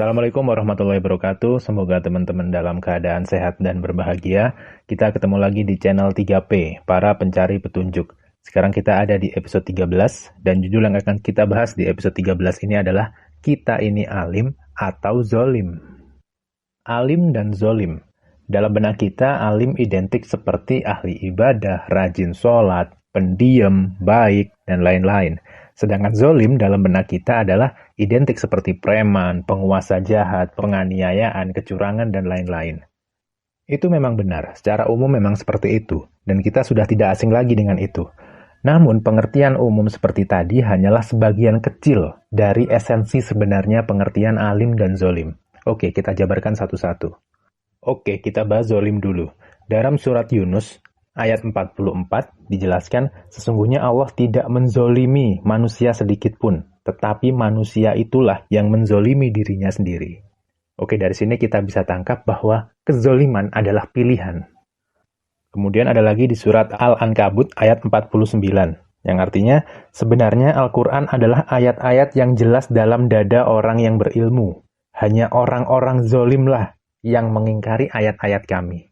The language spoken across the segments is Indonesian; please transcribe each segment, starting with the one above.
Assalamualaikum warahmatullahi wabarakatuh. Semoga teman-teman dalam keadaan sehat dan berbahagia. Kita ketemu lagi di channel 3P, para pencari petunjuk. Sekarang kita ada di episode 13, dan judul yang akan kita bahas di episode 13 ini adalah Kita ini alim atau zolim. Alim dan zolim. Dalam benak kita, alim identik seperti ahli ibadah, rajin sholat, pendiam, baik, dan lain-lain. Sedangkan zolim dalam benak kita adalah identik seperti preman, penguasa jahat, penganiayaan, kecurangan, dan lain-lain. Itu memang benar, secara umum memang seperti itu, dan kita sudah tidak asing lagi dengan itu. Namun pengertian umum seperti tadi hanyalah sebagian kecil dari esensi sebenarnya pengertian alim dan zolim. Oke, kita jabarkan satu-satu. Oke, kita bahas zolim dulu. Dalam surat Yunus, ayat 44 dijelaskan, sesungguhnya Allah tidak menzolimi manusia sedikit pun, tetapi manusia itulah yang menzolimi dirinya sendiri. Oke, dari sini kita bisa tangkap bahwa kezoliman adalah pilihan. Kemudian ada lagi di surat Al-Ankabut ayat 49, yang artinya sebenarnya Al-Quran adalah ayat-ayat yang jelas dalam dada orang yang berilmu. Hanya orang-orang zolimlah yang mengingkari ayat-ayat kami.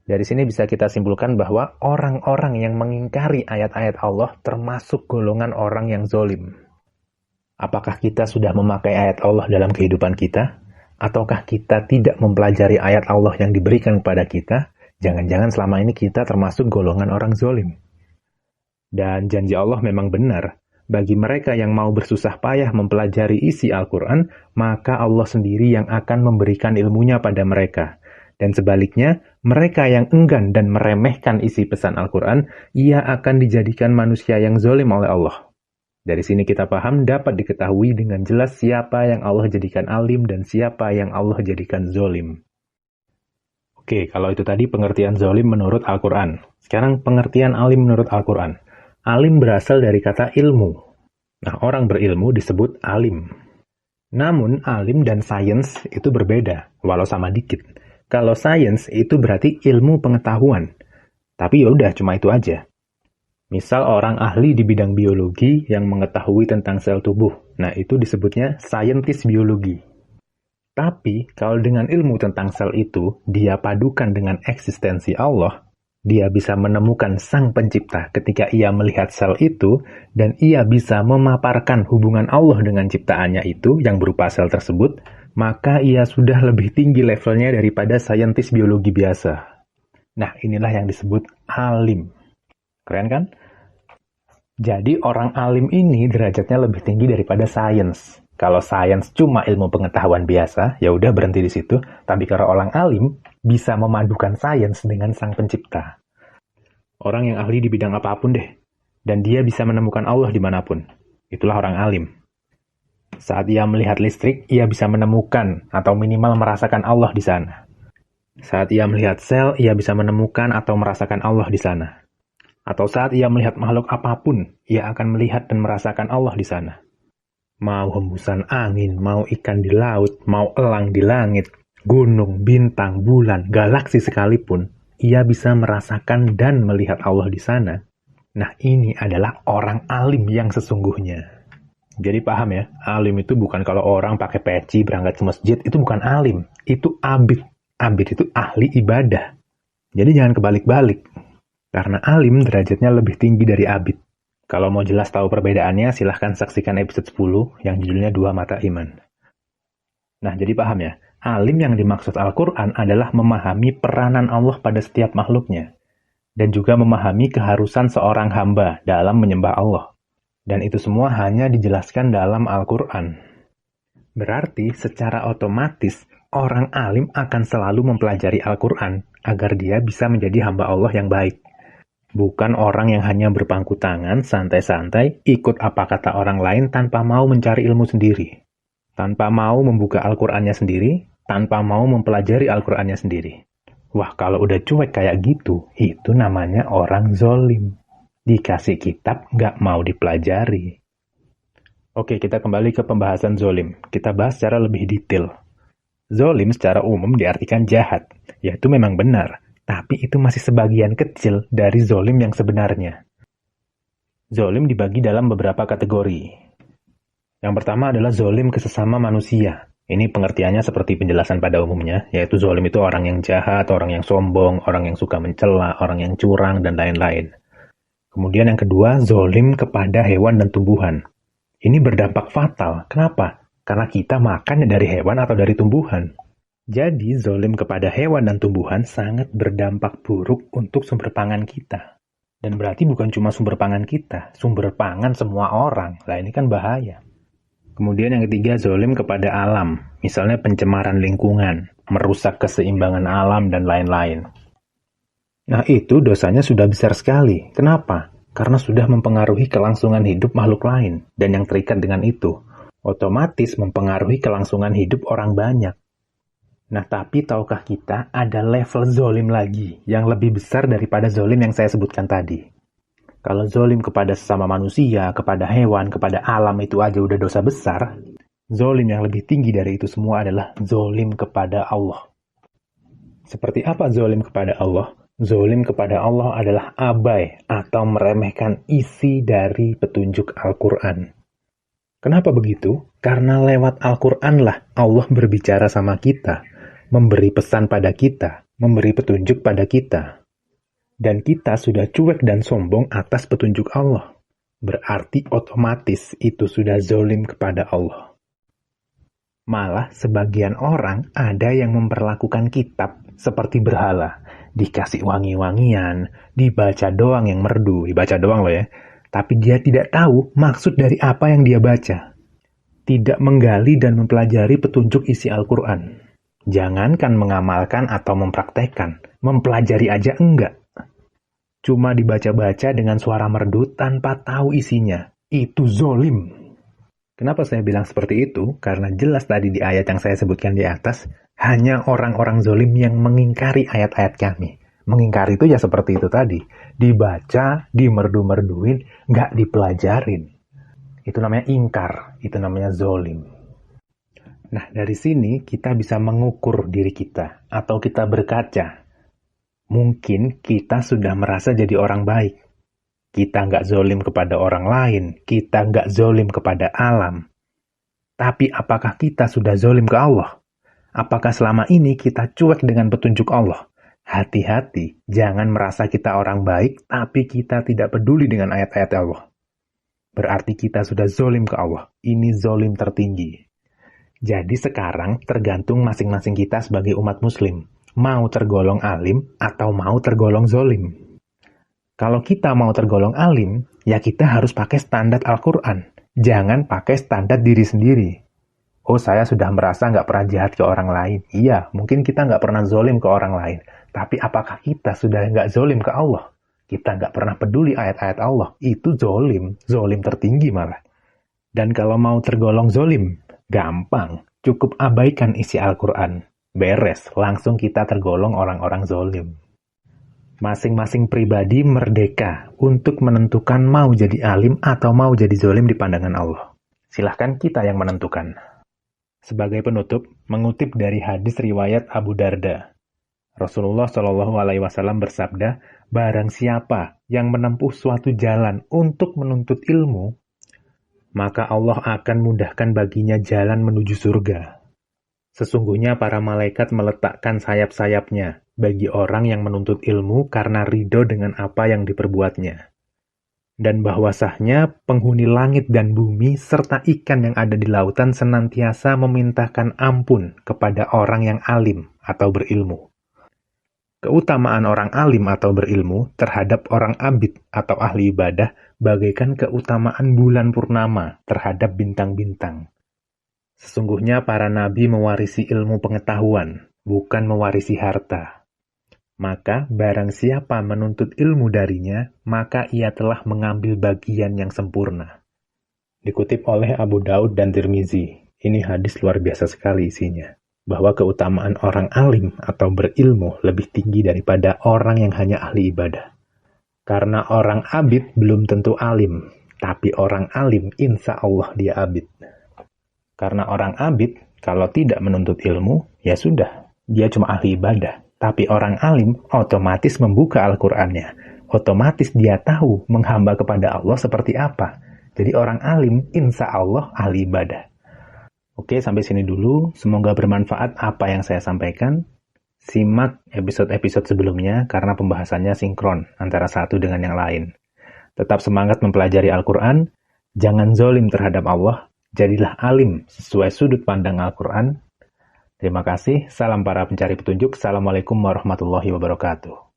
Dari sini bisa kita simpulkan bahwa orang-orang yang mengingkari ayat-ayat Allah termasuk golongan orang yang zolim. Apakah kita sudah memakai ayat Allah dalam kehidupan kita? Ataukah kita tidak mempelajari ayat Allah yang diberikan kepada kita? Jangan-jangan selama ini kita termasuk golongan orang zolim. Dan janji Allah memang benar. Bagi mereka yang mau bersusah payah mempelajari isi Al-Quran, maka Allah sendiri yang akan memberikan ilmunya pada mereka. Dan sebaliknya, mereka yang enggan dan meremehkan isi pesan Al-Quran, ia akan dijadikan manusia yang zolim oleh Allah. Dari sini kita paham dapat diketahui dengan jelas siapa yang Allah jadikan alim dan siapa yang Allah jadikan zolim. Oke, kalau itu tadi pengertian zolim menurut Al-Quran. Sekarang pengertian alim menurut Al-Quran. Alim berasal dari kata ilmu. Nah, orang berilmu disebut alim. Namun, alim dan sains itu berbeda, walau sama dikit. Kalau sains itu berarti ilmu pengetahuan. Tapi ya udah cuma itu aja. Misal orang ahli di bidang biologi yang mengetahui tentang sel tubuh. Nah, itu disebutnya saintis biologi. Tapi, kalau dengan ilmu tentang sel itu, dia padukan dengan eksistensi Allah, dia bisa menemukan sang pencipta ketika ia melihat sel itu, dan ia bisa memaparkan hubungan Allah dengan ciptaannya itu yang berupa sel tersebut, maka ia sudah lebih tinggi levelnya daripada saintis biologi biasa. Nah, inilah yang disebut alim. Keren kan? Jadi orang alim ini derajatnya lebih tinggi daripada sains. Kalau sains cuma ilmu pengetahuan biasa, ya udah berhenti di situ. Tapi kalau orang alim bisa memadukan sains dengan sang pencipta. Orang yang ahli di bidang apapun deh. Dan dia bisa menemukan Allah dimanapun. Itulah orang alim. Saat ia melihat listrik, ia bisa menemukan atau minimal merasakan Allah di sana. Saat ia melihat sel, ia bisa menemukan atau merasakan Allah di sana. Atau saat ia melihat makhluk apapun, ia akan melihat dan merasakan Allah di sana. Mau hembusan angin, mau ikan di laut, mau elang di langit, gunung, bintang, bulan, galaksi sekalipun, ia bisa merasakan dan melihat Allah di sana. Nah, ini adalah orang alim yang sesungguhnya. Jadi paham ya, alim itu bukan kalau orang pakai peci berangkat ke masjid, itu bukan alim, itu abid. Abid itu ahli ibadah. Jadi jangan kebalik-balik. Karena alim derajatnya lebih tinggi dari abid. Kalau mau jelas tahu perbedaannya, silahkan saksikan episode 10 yang judulnya Dua Mata Iman. Nah, jadi paham ya, alim yang dimaksud Al-Quran adalah memahami peranan Allah pada setiap makhluknya. Dan juga memahami keharusan seorang hamba dalam menyembah Allah. Dan itu semua hanya dijelaskan dalam Al-Quran. Berarti secara otomatis orang alim akan selalu mempelajari Al-Quran agar dia bisa menjadi hamba Allah yang baik. Bukan orang yang hanya berpangku tangan, santai-santai, ikut apa kata orang lain tanpa mau mencari ilmu sendiri. Tanpa mau membuka Al-Qurannya sendiri, tanpa mau mempelajari Al-Qurannya sendiri. Wah, kalau udah cuek kayak gitu, itu namanya orang zolim. Dikasih kitab, nggak mau dipelajari. Oke, kita kembali ke pembahasan zolim. Kita bahas secara lebih detail. Zolim secara umum diartikan jahat, yaitu memang benar. Tapi itu masih sebagian kecil dari zolim yang sebenarnya. Zolim dibagi dalam beberapa kategori. Yang pertama adalah zolim ke sesama manusia. Ini pengertiannya seperti penjelasan pada umumnya, yaitu zolim itu orang yang jahat, orang yang sombong, orang yang suka mencela, orang yang curang, dan lain-lain. Kemudian yang kedua, zolim kepada hewan dan tumbuhan. Ini berdampak fatal. Kenapa? Karena kita makan dari hewan atau dari tumbuhan. Jadi, zolim kepada hewan dan tumbuhan sangat berdampak buruk untuk sumber pangan kita. Dan berarti bukan cuma sumber pangan kita, sumber pangan semua orang. Lah ini kan bahaya. Kemudian yang ketiga, zolim kepada alam. Misalnya pencemaran lingkungan, merusak keseimbangan alam, dan lain-lain. Nah itu dosanya sudah besar sekali. Kenapa? Karena sudah mempengaruhi kelangsungan hidup makhluk lain. Dan yang terikat dengan itu, otomatis mempengaruhi kelangsungan hidup orang banyak. Nah tapi tahukah kita ada level zolim lagi yang lebih besar daripada zolim yang saya sebutkan tadi. Kalau zolim kepada sesama manusia, kepada hewan, kepada alam itu aja udah dosa besar, zolim yang lebih tinggi dari itu semua adalah zolim kepada Allah. Seperti apa zolim kepada Allah? Zolim kepada Allah adalah abai atau meremehkan isi dari petunjuk Al-Quran. Kenapa begitu? Karena lewat Al-Quran lah Allah berbicara sama kita, memberi pesan pada kita, memberi petunjuk pada kita. Dan kita sudah cuek dan sombong atas petunjuk Allah. Berarti otomatis itu sudah zolim kepada Allah. Malah sebagian orang ada yang memperlakukan kitab seperti berhala. Dikasih wangi-wangian, dibaca doang yang merdu. Dibaca doang loh ya. Tapi dia tidak tahu maksud dari apa yang dia baca. Tidak menggali dan mempelajari petunjuk isi Al-Quran. Jangankan mengamalkan atau mempraktekkan. Mempelajari aja enggak. Cuma dibaca-baca dengan suara merdu tanpa tahu isinya. Itu zolim. Kenapa saya bilang seperti itu? Karena jelas tadi di ayat yang saya sebutkan di atas, hanya orang-orang zolim yang mengingkari ayat-ayat kami. Mengingkari itu ya seperti itu tadi. Dibaca, dimerdu-merduin, nggak dipelajarin. Itu namanya ingkar. Itu namanya zolim. Nah, dari sini kita bisa mengukur diri kita. Atau kita berkaca. Mungkin kita sudah merasa jadi orang baik. Kita nggak zolim kepada orang lain. Kita nggak zolim kepada alam. Tapi apakah kita sudah zolim ke Allah? Apakah selama ini kita cuek dengan petunjuk Allah? Hati-hati, jangan merasa kita orang baik, tapi kita tidak peduli dengan ayat-ayat Allah. Berarti kita sudah zolim ke Allah. Ini zolim tertinggi. Jadi sekarang tergantung masing-masing kita sebagai umat muslim. Mau tergolong alim atau mau tergolong zolim. Kalau kita mau tergolong alim, ya kita harus pakai standar Al-Quran. Jangan pakai standar diri sendiri. Oh, saya sudah merasa nggak pernah jahat ke orang lain. Iya, mungkin kita nggak pernah zolim ke orang lain. Tapi apakah kita sudah nggak zolim ke Allah? Kita nggak pernah peduli ayat-ayat Allah. Itu zolim. Zolim tertinggi malah. Dan kalau mau tergolong zolim, gampang. Cukup abaikan isi Al-Quran. Beres, langsung kita tergolong orang-orang zolim. Masing-masing pribadi merdeka untuk menentukan mau jadi alim atau mau jadi zolim di pandangan Allah. Silahkan kita yang menentukan. Sebagai penutup, mengutip dari hadis riwayat Abu Darda. Rasulullah SAW bersabda, barang siapa yang menempuh suatu jalan untuk menuntut ilmu, maka Allah akan mudahkan baginya jalan menuju surga. Sesungguhnya para malaikat meletakkan sayap-sayapnya bagi orang yang menuntut ilmu karena ridho dengan apa yang diperbuatnya. Dan bahwasanya penghuni langit dan bumi serta ikan yang ada di lautan senantiasa memintakan ampun kepada orang yang alim atau berilmu. Keutamaan orang alim atau berilmu terhadap orang abid atau ahli ibadah bagaikan keutamaan bulan purnama terhadap bintang-bintang. Sesungguhnya para nabi mewarisi ilmu pengetahuan, bukan mewarisi harta. Maka barang siapa menuntut ilmu darinya, maka ia telah mengambil bagian yang sempurna. Dikutip oleh Abu Daud dan Tirmizi, ini hadis luar biasa sekali isinya. Bahwa keutamaan orang alim atau berilmu lebih tinggi daripada orang yang hanya ahli ibadah. Karena orang abid belum tentu alim, tapi orang alim insya Allah dia abid. Karena orang abid, kalau tidak menuntut ilmu, ya sudah, dia cuma ahli ibadah. Tapi orang alim otomatis membuka Al-Qur'annya. Otomatis dia tahu menghamba kepada Allah seperti apa. Jadi orang alim, insya Allah, ahli ibadah. Oke, sampai sini dulu. Semoga bermanfaat apa yang saya sampaikan. Simak episode-episode sebelumnya karena pembahasannya sinkron antara satu dengan yang lain. Tetap semangat mempelajari Al-Quran, jangan zolim terhadap Allah, jadilah alim sesuai sudut pandang Al-Quran. Terima kasih, salam para pencari petunjuk. Assalamualaikum warahmatullahi wabarakatuh.